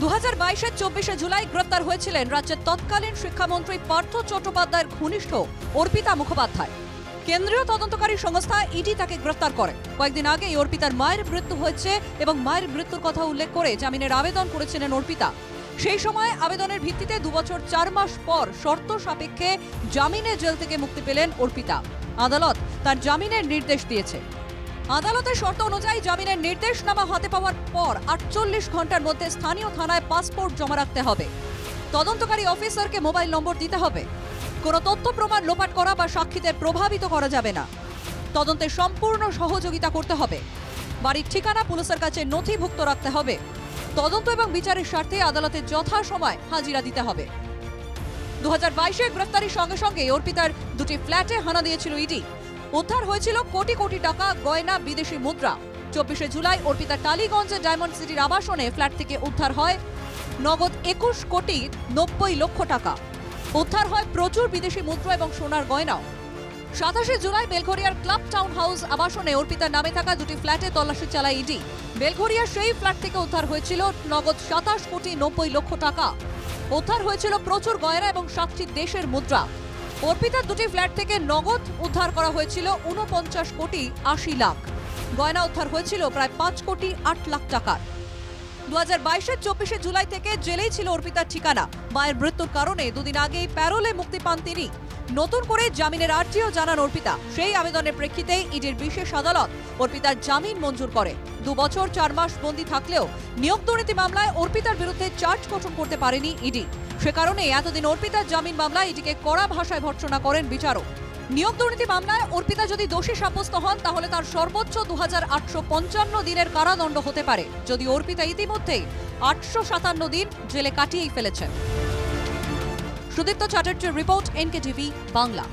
2022-এর 24শে জুলাই গ্রেপ্তার হয়েছিলেন রাজ্যের তৎকালীন শিক্ষামন্ত্রী পার্থ চট্টোপাধ্যায়ের ঘনিষ্ঠ অর্পিতা মুখোপাধ্যায়। কেন্দ্রীয় তদন্তকারী সংস্থা ইডি তাকে গ্রেপ্তার করে। কয়েকদিন আগেই অর্পিতার মায়ের মৃত্যু হয়েছে এবং মায়ের মৃত্যুর কথা উল্লেখ করে জামিনের আবেদন করেছিলেন অর্পিতা। সেই সময় আবেদনের ভিত্তিতে 2 বছর 4 মাস পর শর্ত সাপেক্ষে জামিনে জেল থেকে মুক্তি পেলেন অর্পিতা। আদালত তার জামিনের নির্দেশ দিয়েছে। আদালতের শর্ত অনুযায়ী জামিনের নির্দেশনামা হাতে পাওয়ার পর 48 ঘন্টার মধ্যে স্থানীয় থানায় পাসপোর্ট জমা রাখতে হবে। তদন্তকারী অফিসারকে মোবাইল নম্বর দিতে হবে। কোনো তথ্য প্রমাণ লোপাট করা বা সাক্ষীদের প্রভাবিত করা যাবে না। তদন্তে সম্পূর্ণ সহযোগিতা করতে হবে। বাড়ির ঠিকানা পুলিশের কাছে নথিভুক্ত রাখতে হবে। তদন্ত এবং বিচারের স্বার্থে আদালতে যথাসময় হাজিরা দিতে হবে। 2022-এ গ্রেফতারির সঙ্গে সঙ্গে অর্পিতার দুটি ফ্ল্যাটে হানা দিয়েছিল ইডি। উদ্ধার হয়েছিল কোটি কোটি টাকা, গয়না, বিদেশি মুদ্রা। 24শে জুলাই অর্পিতা টালিগঞ্জে ডায়মন্ড সিটির আবাসনে ফ্ল্যাট থেকে উদ্ধার হয় নগদ 21 কোটি 90 লক্ষ টাকা। উদ্ধার হয় প্রচুর বিদেশি মুদ্রা এবং সোনার গয়নাও। 27শে জুলাই বেলঘরিয়ার ক্লাব টাউন হাউস আবাসনে অর্পিতার নামে থাকা দুটি ফ্ল্যাটে তল্লাশি চালায় ইডি। বেলঘরিয়ার সেই ফ্ল্যাট থেকে উদ্ধার হয়েছিল নগদ 27 কোটি 90 লক্ষ টাকা। উদ্ধার হয়েছিল প্রচুর গয়না এবং 7টি দেশের মুদ্রা। অর্পিতার দুটি ফ্ল্যাট থেকে নগদ উদ্ধার করা হয়েছিল 49 কোটি 80 লাখ। গয়না উদ্ধার হয়েছিল প্রায় 5 কোটি 8 লাখ টাকার। 2022-এর 24শে জুলাই থেকে জেলেই ছিল অর্পিতার ঠিকানা। মায়ের মৃত্যুর কারণে দুদিন আগেই প্যারোলে মুক্তি পান তিনি। নতুন করে জামিনের আর্জিও জানান অর্পিতা। সেই আবেদনের প্রেক্ষিতেই ইডির বিশেষ আদালত অর্পিতার জামিন মঞ্জুর করে। 2 বছর 4 মাস বন্দী থাকলেও নিয়োগ দুর্নীতি মামলায় অর্পিতার বিরুদ্ধে চার্জ গঠন করতে পারেনি ইডি। সে কারণে এতদিন অর্পিতার জামিন মামলায় ইডিকে কড়া ভাষায় ভর্ৎসনা করেন বিচারক। নিয়োগ দুর্নীতি মামলায় অর্পিতা যদি দোষী সাব্যস্ত হন তাহলে তার সর্বোচ্চ 2855 দিনের কারাদণ্ড হতে পারে, যদি অর্পিতা ইতিমধ্যেই 857 দিন জেলে কাটিয়েই ফেলেছেন। সুদীপ্ত চ্যাটার্জির রিপোর্ট, NKTV বাংলা।